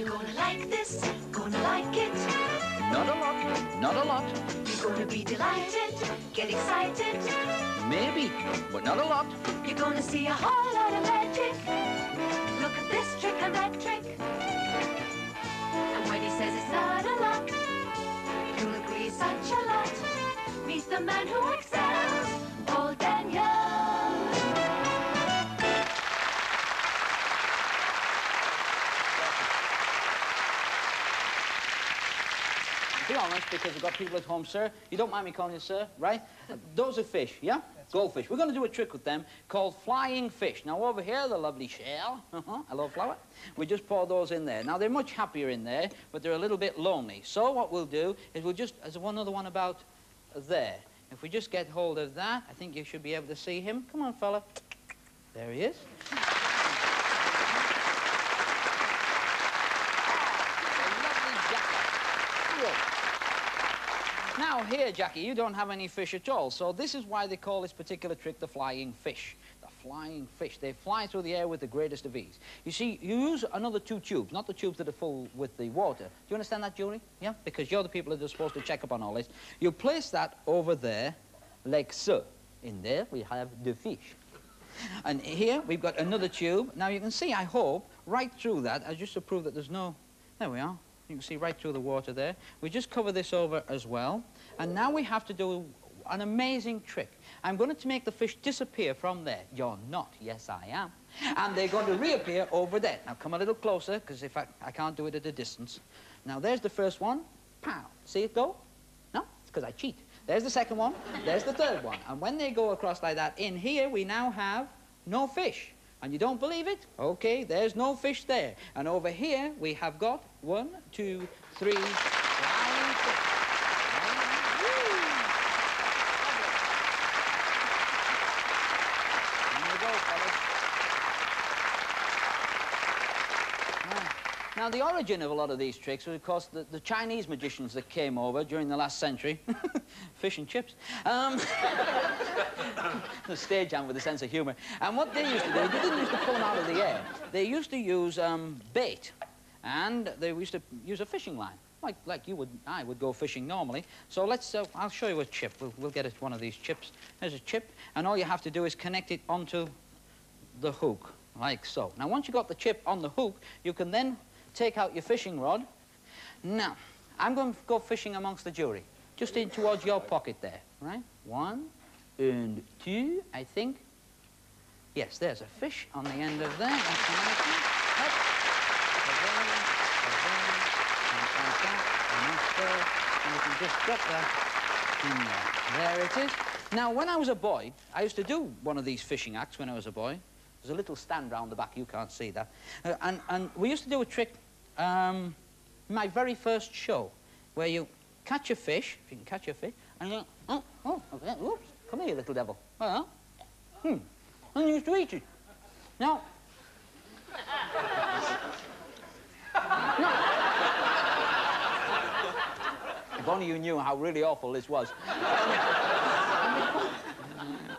You're gonna like this, gonna like it. Not a lot, not a lot. You're gonna be delighted, get excited. Maybe, but not a lot. You're gonna see a whole lot of magic. Look at this trick and that trick. And when he says it's not a lot, you'll agree it's such a lot. Meet the man who excels, Holden Young. Be honest, because we've got people at home, sir. You don't mind me calling you sir, right? Those are fish, yeah? Goldfish. We're going to do a trick with them called flying fish. Now, over here, the lovely shell. Hello, flower. We just pour those in there. Now, they're much happier in there, but they're a little bit lonely. So what we'll do is we'll just... There's one other one about there. If we just get hold of that, I think you should be able to see him. Come on, fella. There he is. Now here, Jackie, you don't have any fish at all, so this is why they call this particular trick the flying fish. The flying fish. They fly through the air with the greatest of ease. You see, you use another two tubes, not the tubes that are full with the water. Do you understand that, Julie? Yeah? Because you're the people that are supposed to check up on all this. You place that over there, like so. In there, we have the fish. And here, we've got another tube. Now, you can see, I hope, right through that, just to prove that there's no... There we are. You can see right through the water there. We just cover this over as well. And now we have to do an amazing trick. I'm going to make the fish disappear from there. You're not. Yes, I am. And they're going to reappear over there. Now, come a little closer, because if I can't do it at a distance. Now, there's the first one. Pow. See it go? No? It's because I cheat. There's the second one. There's the third one. And when they go across like that, in here, we now have no fish. And you don't believe it? Okay, there's no fish there. And over here, we have got 1, 2, 3, flying fish. There you go, fellas. Now, the origin of a lot of these tricks was, of course, the Chinese magicians that came over during the last century. Fish and chips. The stage hand with a sense of humour. And what they used to do, they didn't used to pull them out of the air. They used to use bait, and they used to use a fishing line, like I would go fishing normally. So let's, I'll show you a chip. We'll get one of these chips. There's a chip, and all you have to do is connect it onto the hook, like so. Now, once you've got the chip on the hook, you can then take out your fishing rod. Now, I'm going to go fishing amongst the jury, just in towards your pocket there, right? 1 and 2, I think. Yes, there's a fish on the end of there. That's nice. And you can just drop that in there. There it is. Now, when I was a boy, I used to do one of these fishing acts when I was a boy. There's a little stand round the back. You can't see that. And we used to do a trick, my very first show, where you catch a fish, if you can catch a fish, and you go, oh, okay, oops, come here, little devil. Well, and you used to eat it. Now, no. If only you knew how really awful this was.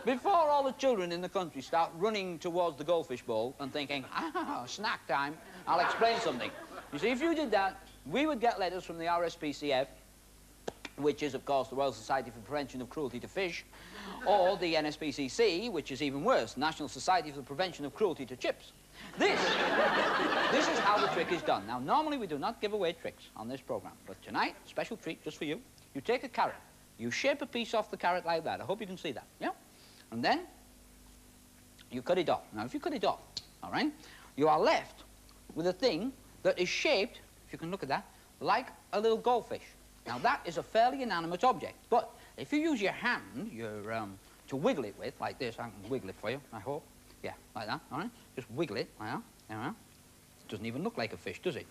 Before all the children in the country start running towards the goldfish bowl and thinking, snack time, I'll explain something. You see, if you did that, we would get letters from the RSPCF, which is, of course, the Royal Society for Prevention of Cruelty to Fish, or the NSPCC, which is even worse, National Society for the Prevention of Cruelty to Chips. This is how the trick is done. Now, normally we do not give away tricks on this program, but tonight, special treat just for you. You take a carrot, you shape a piece off the carrot like that. I hope you can see that, yeah? And then you cut it off. Now, if you cut it off, all right, you are left with a thing that is shaped, if you can look at that, like a little goldfish. Now, that is a fairly inanimate object, but if you use your hand, to wiggle it with, like this, I can wiggle it for you, I hope. Yeah, like that, all right? Just wiggle it, like that, there we are. It doesn't even look like a fish, does it?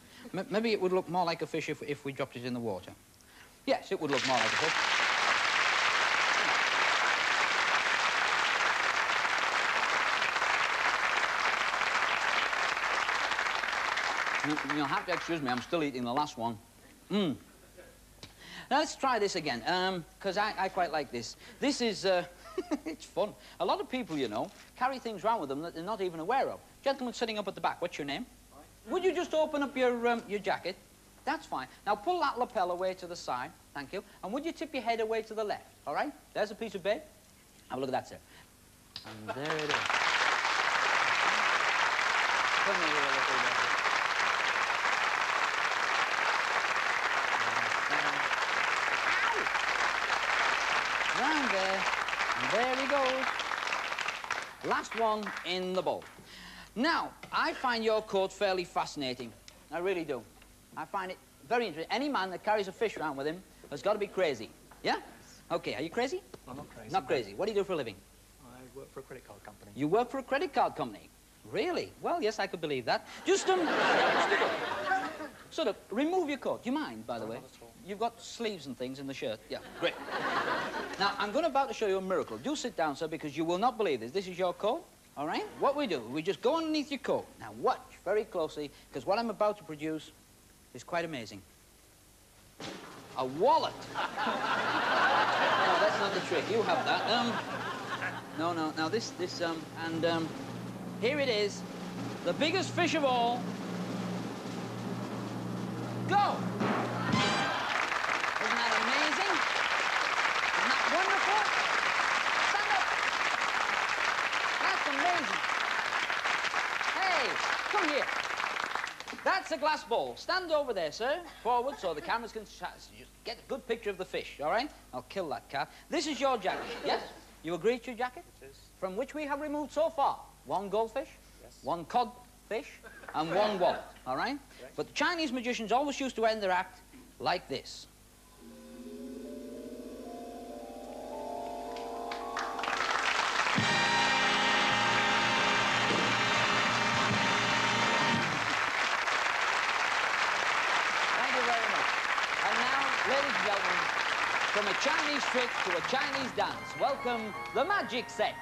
Maybe it would look more like a fish if we dropped it in the water. Yes, it would look more like a fish. You'll have to excuse me, I'm still eating the last one. Now, let's try this again, because I quite like this. This is, it's fun. A lot of people, you know, carry things around with them that they're not even aware of. Gentleman sitting up at the back, what's your name? would you just open up your jacket? That's fine. Now pull that lapel away to the side. Thank you. And would you tip your head away to the left? All right? There's a piece of bed. Have a look at that, sir. And there it is. Come here a little bit. Round there. And there he goes. Last one in the bowl. Now, I find your coat fairly fascinating. I really do. I find it very interesting. Any man that carries a fish around with him has got to be crazy. Yeah? Okay, are you crazy? I'm not crazy. Not crazy. What do you do for a living? I work for a credit card company. You work for a credit card company? Really? Well, yes, I could believe that. Just, sort of, remove your coat. Do you mind, by the way? Not at all. You've got sleeves and things in the shirt. Yeah, great. Now, I'm about to show you a miracle. Do sit down, sir, because you will not believe this. This is your coat, all right? What we do, we just go underneath your coat. Now, watch very closely, because what I'm about to produce is quite amazing. A wallet. No, that's not the trick. You have that. No. Now, here it is. The biggest fish of all. Go! Isn't that amazing? Isn't that wonderful? Stand up. That's amazing. Hey, come here. That's a glass bowl. Stand over there, sir. Forward so the cameras can just get a good picture of the fish, all right? I'll kill that cat. This is your jacket, yes? You agree to your jacket? It is. From which we have removed so far 1 goldfish, Yes. 1 codfish, and 1 wallet, all right? Correct. But the Chinese magicians always used to end their act like this. Thank you very much. And now, ladies and gentlemen, from a Chinese trick to a Chinese dance, welcome the magic set.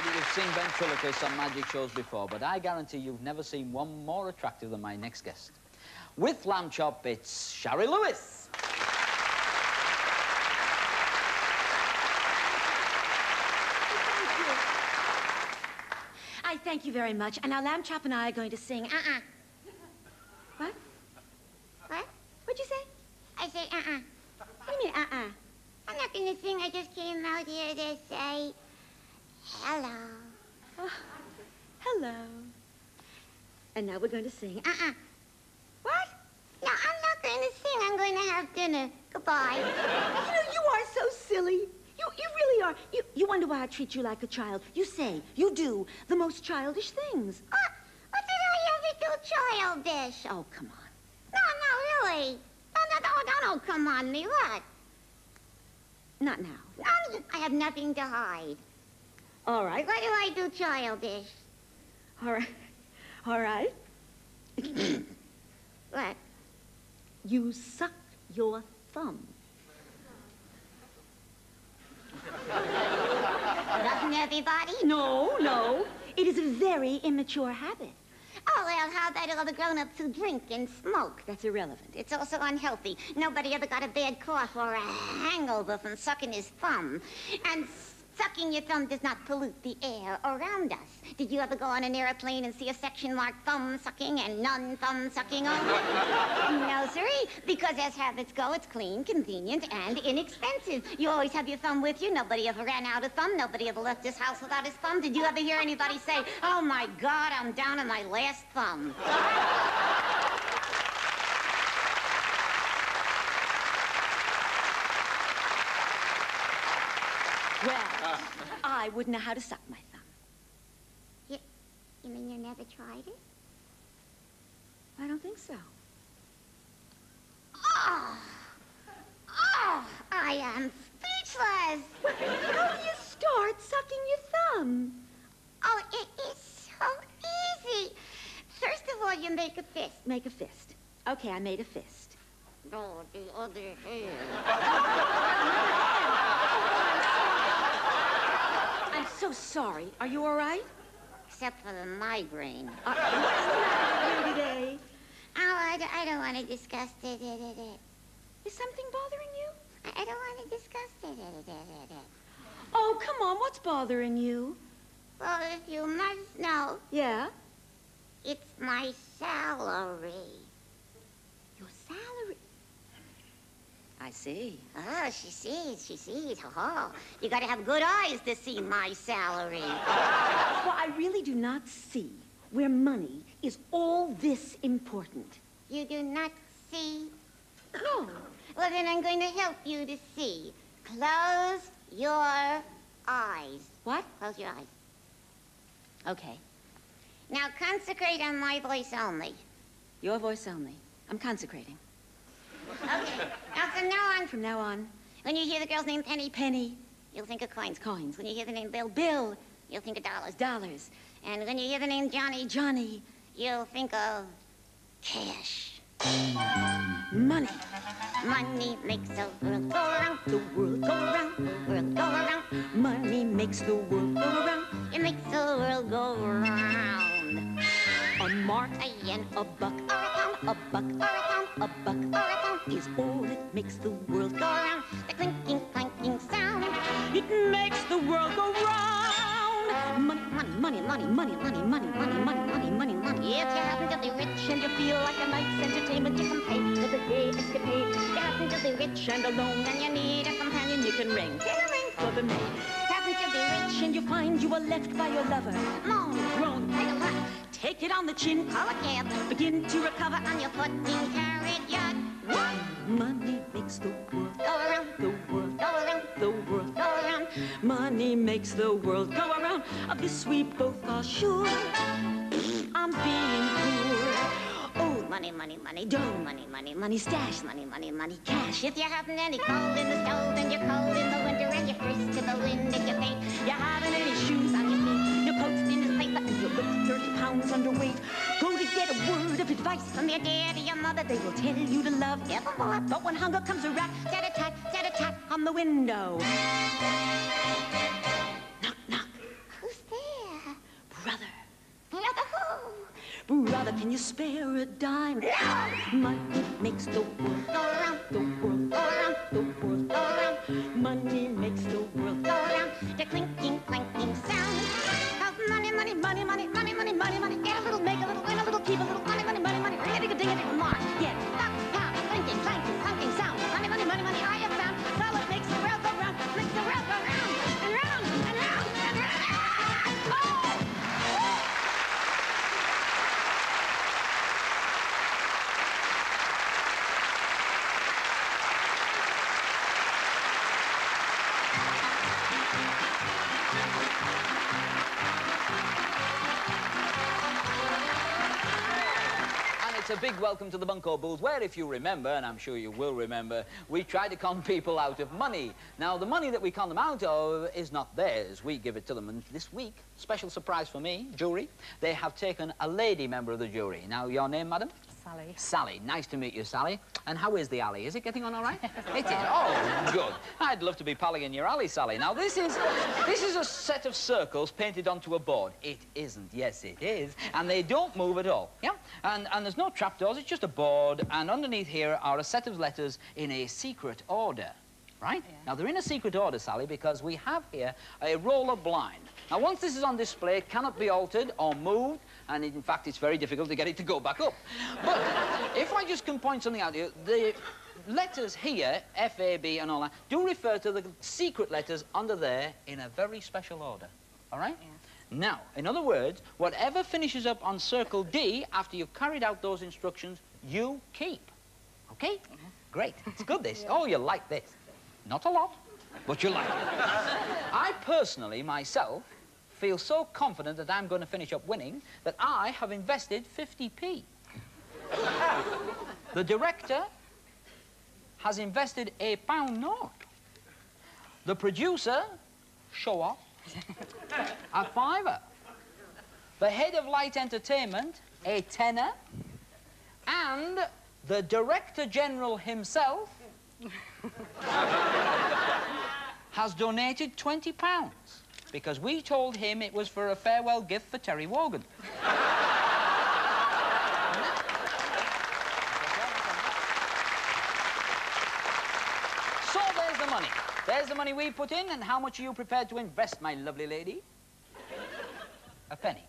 that you've seen ventriloquists on magic shows before, but I guarantee you've never seen one more attractive than my next guest. With lamb chop, it's Shari Lewis. I thank you very much. And now Lamb Chop and I are going to sing. What? What? What'd you say? I say, What do you mean, I'm not going to sing. I just came out here to say hello. Oh, hello. And now we're going to sing. What? No, I'm not going to sing. I'm going to have dinner. Goodbye. You know, you are so silly. You really are. You wonder why I treat you like a child. You say, you do the most childish things. What did I ever do childish? Oh, come on. No, really. No, come on me. What? Not now. I have nothing to hide. All right. What do I do childish? All right. All right. What? You suck your thumb. Doesn't everybody? No. It is a very immature habit. Oh, well, how about all the grown-ups who drink and smoke? That's irrelevant. It's also unhealthy. Nobody ever got a bad cough or a hangover from sucking his thumb. And sucking your thumb does not pollute the air around us. Did you ever go on an airplane and see a section marked thumb sucking and none thumb sucking on it? No, sirree, because as habits go, it's clean, convenient, and inexpensive. You always have your thumb with you. Nobody ever ran out of thumb. Nobody ever left this house without his thumb. Did you ever hear anybody say, oh, my God, I'm down to my last thumb? Well, I wouldn't know how to suck my thumb. You mean you never tried it? I don't think so. Oh, I am speechless. How do you start sucking your thumb? Oh, it is so easy. First of all, you make a fist. Make a fist. Okay, I made a fist. No, the other hand. I'm so sorry. Are you all right? Except for the migraine. What's the matter with you today? Oh, I don't want to discuss it. Is something bothering you? I don't want to discuss it. Oh, come on. What's bothering you? Well, if you must know, Yeah? it's my salary. Your salary. I see. Oh, she sees. Oh, you got to have good eyes to see my salary. Well, I really do not see where money is all this important. You do not see? No. Well, then I'm going to help you to see. Close your eyes. What? Close your eyes. Okay. Now concentrate on my voice only. Your voice only. I'm consecrating. Okay. Now From now on, when you hear the girl's name Penny, penny, you'll think of coins. coins. When you hear the name Bill, Bill, you'll think of dollars. dollars. And when you hear the name Johnny, Johnny, you'll think of cash. money. Money makes the world go round. The world go around. The world go around. Money makes the world go around. It makes the world go round. A mark, A yen, a buck, or a pound, a buck, or a pound, a buck or a pound. is all it makes the world Go go. around. The clinking, clanking sound. It makes the world go round. Money, money, money, money, money, money, money, money, money, money, money. If you happen to be rich And you feel like a night's entertainment, you can pay for the day escapade. you happen to be rich And alone, and you need a companion, you can ring for the maid. happen to be rich, And you find you are left by your lover. moan, Grown, take a lot, take it on the chin, call a cab, begin to recover. on your foot in carriage yard. Money makes the world, Go around, the world, go around, the world. go around. Money makes the world go around. Of this we both are sure. I'm being poor. Oh, money, money, money, dough, money, money, money, stash, money, money, money, cash. If you happen any cold in the stove and you're cold in the winter and you're frisk to the wind and you paint, You haven't any shoes on your feet, your coat's thin as paper, and you look 30 pounds underweight. Go to get a word of advice from your dad or your mother, they will tell you to love evermore. But when hunger comes a rap, tat-a-tat on the window. Knock, knock. who's Brother, can you spare a dime? Money makes the world go around, the world go around, the world go around. Money makes the world go around. The clinking, clanking sound. Cause money, money, money, money, money, money, money, money. Get a little, make a little, win a little, keep a little. Money, money, money, money. Ring-a-ding-a-ding-a-ding, mark. Get stuck, pound, clinking, clanking, clanking sound. Money, money, money, money, I have found. So it makes the world go round, makes the world go round, and round, and round, and round. Oh! It's a big welcome to the Bunko booth, where, if you remember, and I'm sure you will remember, we try to con people out of money. Now, the money that we con them out of is not theirs. We give it to them. And this week, special surprise for me, jury, they have taken a lady member of the jury. Now, your name, madam? Sally. Sally. Nice to meet you, Sally. And how is the alley? Is it getting on all right? It is. Oh, good. I'd love to be palling in your alley, Sally. Now, this is a set of circles painted onto a board. It isn't. Yes, it is. And they don't move at all. Yeah? And there's no trapdoors. It's just a board. And underneath here are a set of letters in a secret order. Right? Yeah. Now, they're in a secret order, Sally, because we have here a roller blind. Now, once this is on display, it cannot be altered or moved, and in fact, it's very difficult to get it to go back up. But if I just can point something out here, the letters here, F, A, B, and all that, do refer to the secret letters under there in a very special order. All right? Yes. Now, in other words, whatever finishes up on circle D after you've carried out those instructions, you keep. Okay? Great. It's good, this. Oh, you like this. Not a lot, but you like it. I personally, myself, feel so confident that I'm going to finish up winning that I have invested 50p. The director has invested a £1 note. The producer, show off, a £5. The head of light entertainment, a £10. And the Director General himself has donated £20 because we told him it was for a farewell gift for Terry Wogan. So there's the money. There's the money we put in, and how much are you prepared to invest, my lovely lady? A penny.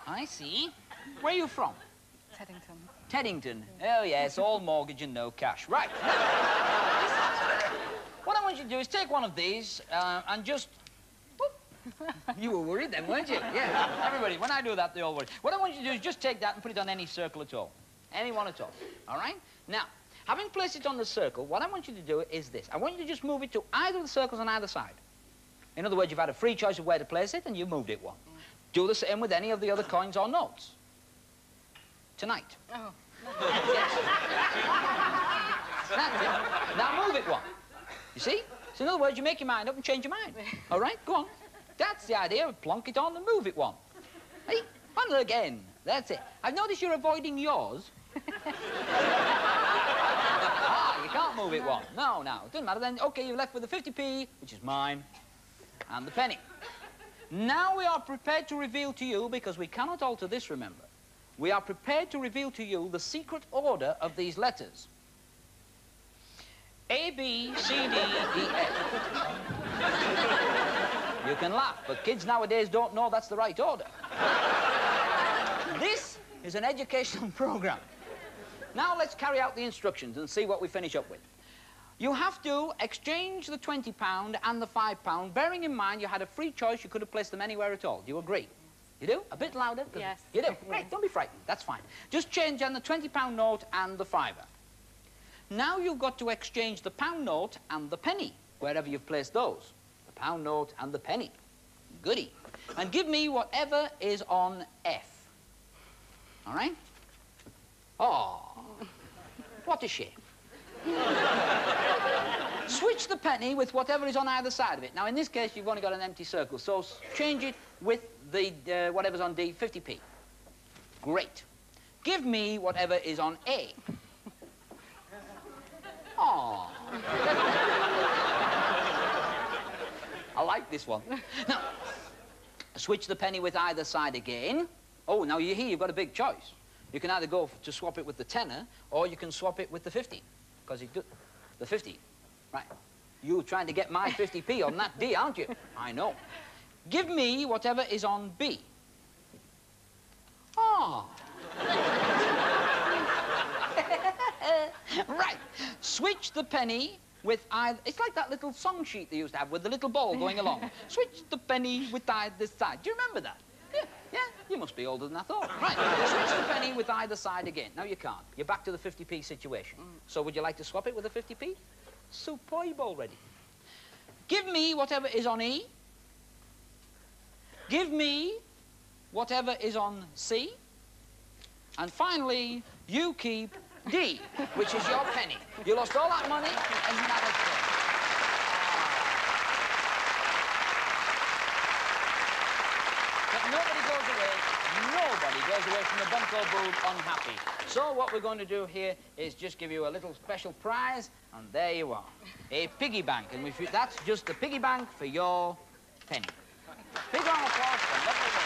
I see. Where are you from? Teddington. Teddington. Oh, yes, all mortgage and no cash. Right. What I want you to do is take one of these and just... Whoop. You were worried then, weren't you? Yeah. Everybody, when I do that, they all worry. What I want you to do is just take that and put it on any circle at all. Any one at all. All right? Now, having placed it on the circle, what I want you to do is this. I want you to just move it to either of the circles on either side. In other words, you've had a free choice of where to place it, and you moved it one. Do the same with any of the other coins or notes. Tonight. Oh. That's it. Now move it one. You see? So in other words, you make your mind up and change your mind. All right? Go on. That's the idea. Plonk it on and move it one. Hey, on it again. That's it. I've noticed you're avoiding yours. Ah, you can't move it one. No, no. It doesn't matter then. OK, you're left with the 50p, which is mine, and the penny. Now we are prepared to reveal to you, because we cannot alter this, remember. We are prepared to reveal to you the secret order of these letters. A, B, C, D, E, F. You can laugh, but kids nowadays don't know that's the right order. This is an educational program. Now let's carry out the instructions and see what we finish up with. You have to exchange the £20 and the £5, bearing in mind you had a free choice. You could have placed them anywhere at all. Do you agree? You do? A bit louder? Yes. You do? Great, don't be frightened. That's fine. Just change on the £20 note and the £5. Now you've got to exchange the £1 note and the penny, wherever you've placed those. The £1 note and the penny. Goody. And give me whatever is on F. All right? Oh, what a shame. Switch the penny with whatever is on either side of it. Now, in this case, you've only got an empty circle, so change it with the whatever's on D, 50p. Great. Give me whatever is on A. Oh. I like this one. Now, switch the penny with either side again. Oh, now you've got a big choice. You can either go to swap it with the tenner, or you can swap it with the 50, because the 50, right? You're trying to get my 50p on that D, aren't you? I know. Give me whatever is on B. Ah. Right. Switch the penny with either... It's like that little song sheet they used to have with the little ball going along. Switch the penny with either side. Do you remember that? Yeah, you must be older than I thought. Right, switch the penny with either side again. Now you can't. You're back to the 50p situation. So would you like to swap it with a 50p? Superb already. Give me whatever is on E. Give me whatever is on C. And finally, you keep D, which is your penny. You lost all that money and never paid. Nobody goes away from the bunco booth unhappy. So what we're going to do here is just give you a little special prize, and there you are. A piggy bank, and that's just the piggy bank for your penny. Big round of applause for the lovely lady.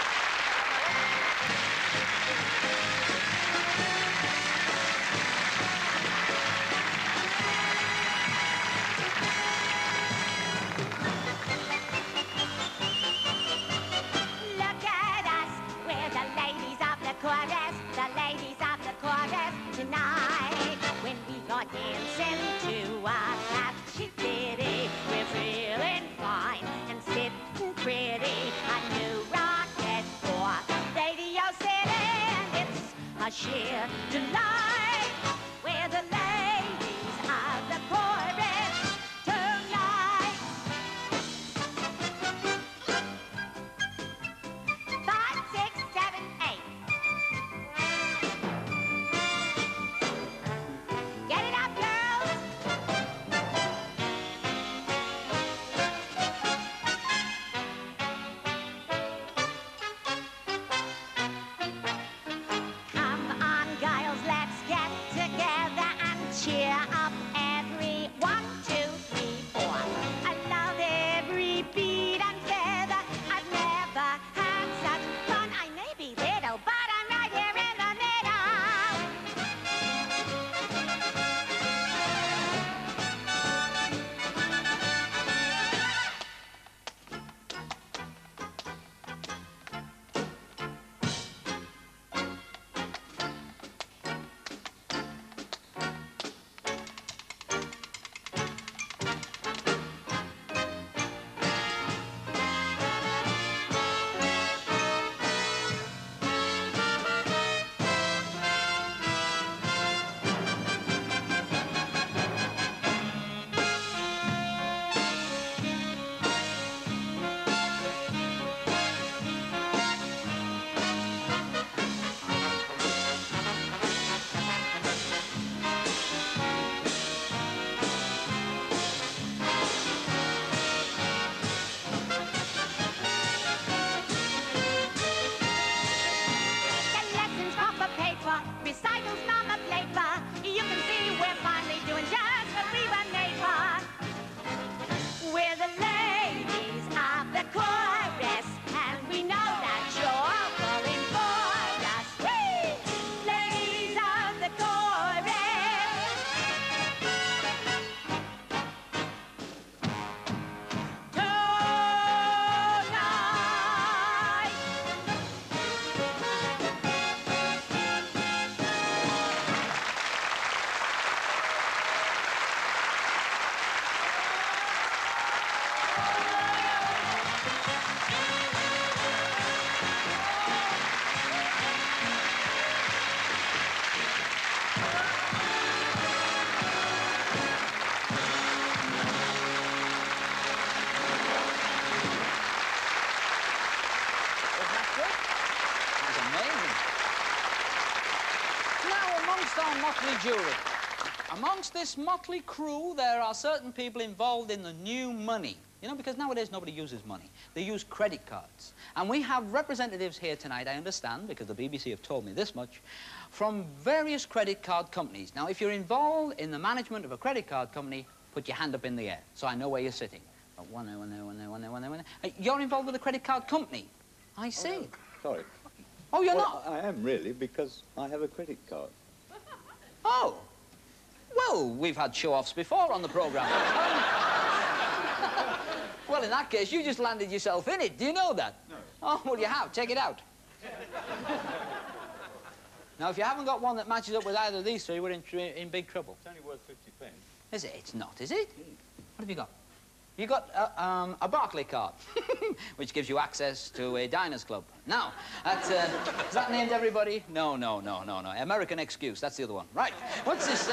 Tonight, when we go dancing to our catchy ditty, we're feeling fine and sitting pretty. A new rocket for Radio City, and it's a sheer delight. We're the ladies of the chorus tonight. 5, 6, 7, 8. Get it up, girls! Come on, girls, let's get together and cheer up every 1, 2, 3, 4. I love every beat and feather. I've never had such fun. I may be little, but I'm right here in the middle. Jury. Amongst this motley crew, there are certain people involved in the new money. You know, because nowadays nobody uses money. They use credit cards. And we have representatives here tonight, I understand, because the BBC have told me this much, from various credit card companies. Now, if you're involved in the management of a credit card company, put your hand up in the air, so I know where you're sitting. One there. You're involved with a credit card company. I see. Oh, sorry. Oh, you're Well, not? I am really, because I have a credit card. Oh. Well, we've had show-offs before on the programme. Well, in that case, you just landed yourself in it. Do you know that? No. Oh, well, you have. Take it out. Now, if you haven't got one that matches up with either of these three, we're in big trouble. It's only worth 50 pence. Is it? It's not, is it? What have you got? You got a Barclay card, which gives you access to a diners club. Now, that's, is that named everybody? No. American excuse, that's the other one. Right, what's this?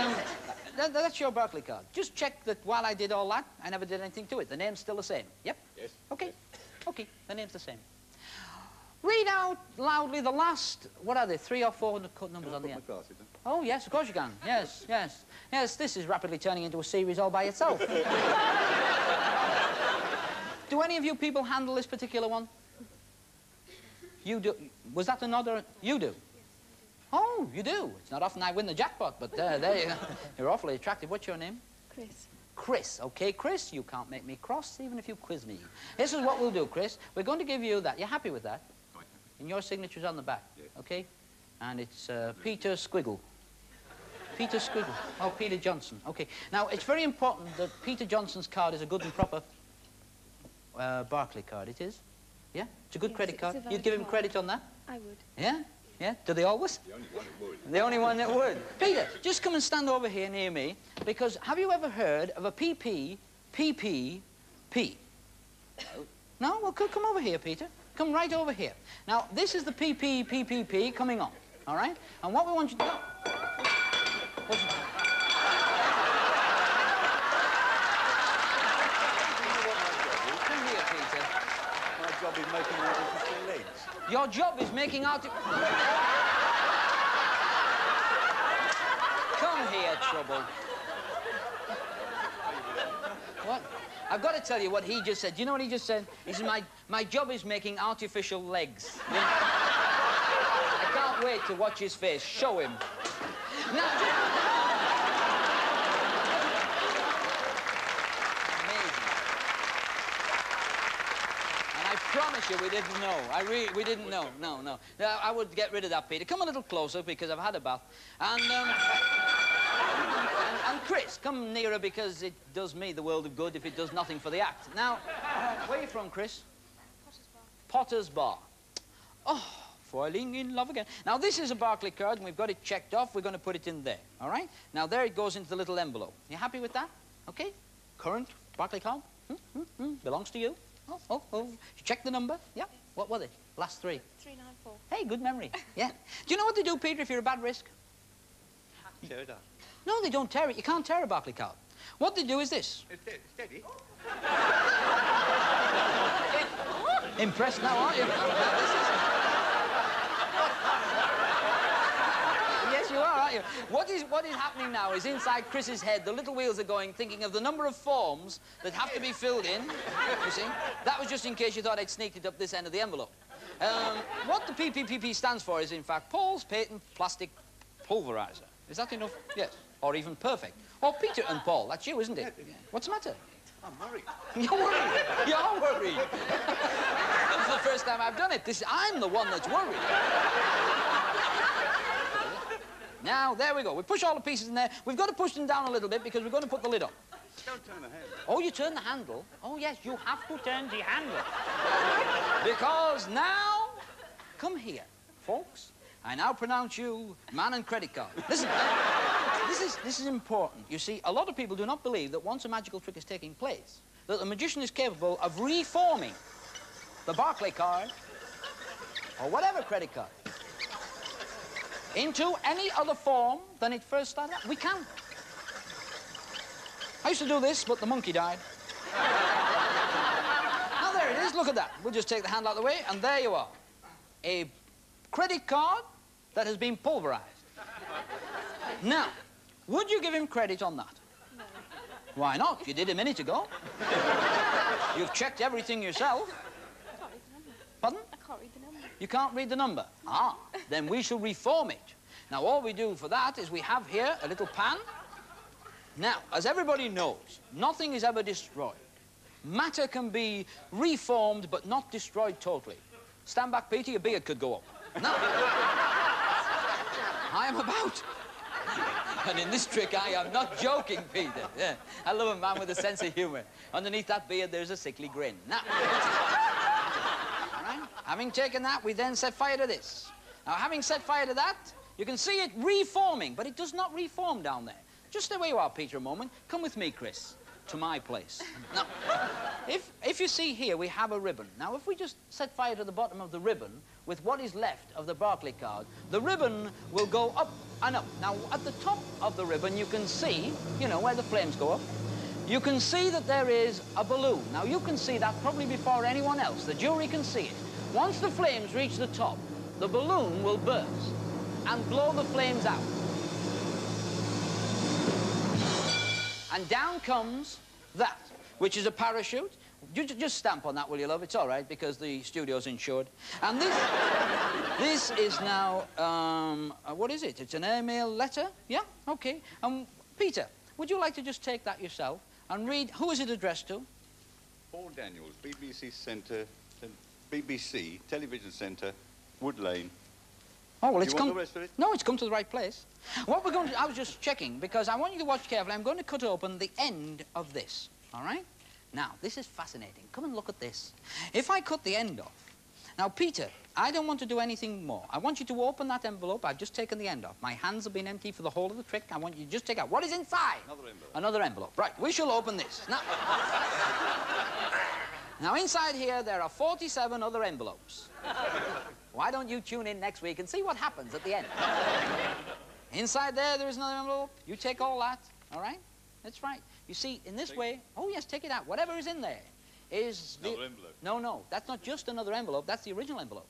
That's your Barclay card. Just check that while I did all that, I never did anything to it. The name's still the same. Yep? Yes. Okay. Yes. Okay, the name's the same. Read out loudly the last, what are they, 3 or 4 numbers on the end? My glasses on. Oh, yes, of course you can. Yes, yes. Yes, this is rapidly turning into a series all by itself. Do any of you people handle this particular one? You do. Was that the nod or... You do? Oh, you do. It's not often I win the jackpot, but there you go. You're awfully attractive. What's your name? Chris. Chris. Okay, Chris, you can't make me cross even if you quiz me. This is what we'll do, Chris. We're going to give you that. You're happy with that? Quite happy. And your signature's on the back, Yes. okay? And it's Peter Squiggle. Peter Squiggle. Oh, Peter Johnson. Okay. Now, it's very important that Peter Johnson's card is a good and proper Barclay card. It is? Yeah? It's a good Yes, credit it's card. a valid You'd give him card. credit on that? I would. Yeah? Yeah? Do they always? The only one that would. The only one that would. Peter, just come and stand over here near me, because have you ever heard of a PP? No? No? Well, come over here, Peter. Come right over here. Now, this is the PPPPP coming on, all right? And what we want you to do... What's it? Come here, Peter. My job is making artificial legs. Your job is making Come here, Trouble. What? I've got to tell you what he just said. Do you know what he just said? He said, my job is making artificial legs. I can't wait to watch his face. Show him. Now... Amazing. And I promise you, we didn't know. We didn't know. No. I would get rid of that, Peter. Come a little closer, because I've had a bath. And Chris, come nearer, because it does me the world of good if it does nothing for the act. Now, where are you from, Chris? Potter's Bar. Oh, falling in love again. Now, this is a Barclay card, and we've got it checked off. We're going to put it in there, all right? Now, there it goes into the little envelope. You happy with that? Okay? Current Barclay card? Belongs to you? Oh. You check the number? Yeah. What were they? Last 3. 394. Hey, good memory. Yeah. Do you know what they do, Peter, if you're a bad risk? Tear it up. No, they don't tear it. You can't tear a Barclay card. What they do is this. It's steady. Impressed now, aren't you? Yes, you are, aren't you? What is happening now is inside Chris's head, the little wheels are going, thinking of the number of forms that have to be filled in. You see? That was just in case you thought I'd sneaked it up this end of the envelope. What the PPPP stands for is, in fact, Paul's Patent Plastic Pulverizer. Is that enough? Yes. Or even perfect. Or Peter and Paul. That's you, isn't it? What's the matter? I'm worried. You're worried. You're worried. This is the first time I've done it. I'm the one that's worried. Now, there we go. We push all the pieces in there. We've got to push them down a little bit because we're going to put the lid on. Don't turn the handle. Oh, you turn the handle? Oh, yes, you have to turn the handle. Because now... Come here, folks. I now pronounce you man and credit card. Listen, this is important. You see, a lot of people do not believe that once a magical trick is taking place, that the magician is capable of reforming the Barclay card or whatever credit card into any other form than it first started out. We can. I used to do this, but the monkey died. Now, there it is. Look at that. We'll just take the handle out of the way, and there you are. A credit card that has been pulverized. Now, would you give him credit on that? No. Why not? You did a minute ago. You've checked everything yourself. I can't read the number. Pardon? I can't read the number. You can't read the number? Ah, then we shall reform it. Now, all we do for that is we have here a little pan. Now, as everybody knows, nothing is ever destroyed. Matter can be reformed, but not destroyed totally. Stand back, Peter, your beard could go up. No. I am about. And in this trick, I am not joking, Peter. Yeah. I love a man with a sense of humour. Underneath that beard, there's a sickly grin. Now, all right? Having taken that, we then set fire to this. Now, having set fire to that, you can see it reforming, but it does not reform down there. Just stay where you are, Peter, a moment. Come with me, Chris, to my place. Now, if you see here, we have a ribbon. Now, if we just set fire to the bottom of the ribbon with what is left of the Barclay card, the ribbon will go up and up. Now, at the top of the ribbon, you can see, you know, where the flames go up. You can see that there is a balloon. Now, you can see that probably before anyone else. The jury can see it. Once the flames reach the top, the balloon will burst and blow the flames out. And down comes that, which is a parachute. You just stamp on that, will you, love? It's all right, because the studio's insured. And this is now, what is it? It's an airmail letter? Yeah? Okay. Peter, would you like to just take that yourself and read, who is it addressed to? Paul Daniels, BBC Centre, BBC Television Centre, Wood Lane. Oh, well, it's come... You want the rest of it? No, it's come to the right place. What we're going to do, I was just checking, because I want you to watch carefully. I'm going to cut open the end of this, all right? Now, this is fascinating. Come and look at this. If I cut the end off... Now, Peter, I don't want to do anything more. I want you to open that envelope. I've just taken the end off. My hands have been empty for the whole of the trick. I want you to just take out what is inside. Another envelope. Another envelope. Right, we shall open this. Now, now inside here, there are 47 other envelopes. Why don't you tune in next week and see what happens at the end? Inside there is another envelope. You take all that, all right? That's right. You see, in this way... Oh, yes, take it out. Whatever is in there is... Another envelope. No, that's not just another envelope. That's the original envelope.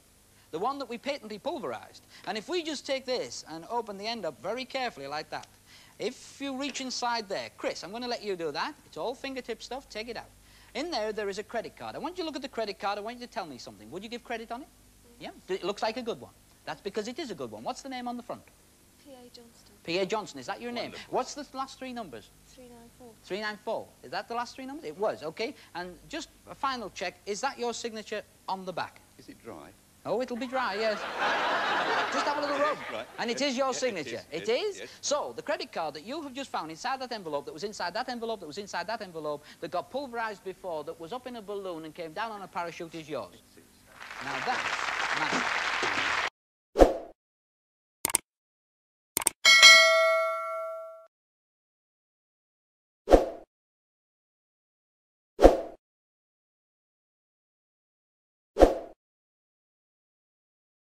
The one that we patently pulverized. And if we just take this and open the end up very carefully like that, if you reach inside there... Chris, I'm going to let you do that. It's all fingertip stuff. Take it out. In there is a credit card. I want you to look at the credit card. I want you to tell me something. Would you give credit on it? Yeah? It looks like a good one. That's because it is a good one. What's the name on the front? P.A. Johnston. P.A. Johnston. Is that your name? Wonderful. What's the last three numbers? 394. 394. Is that the last three numbers? It was, okay. And just a final check. Is that your signature on the back? Is it dry? Oh, it'll be dry, yes. Just have a little rub. Right. And it is your signature. It is? Yes. So, the credit card that you have just found inside that envelope, that was inside that envelope, that was inside that envelope, that got pulverized before, that was up in a balloon and came down on a parachute is yours. Now that's magic.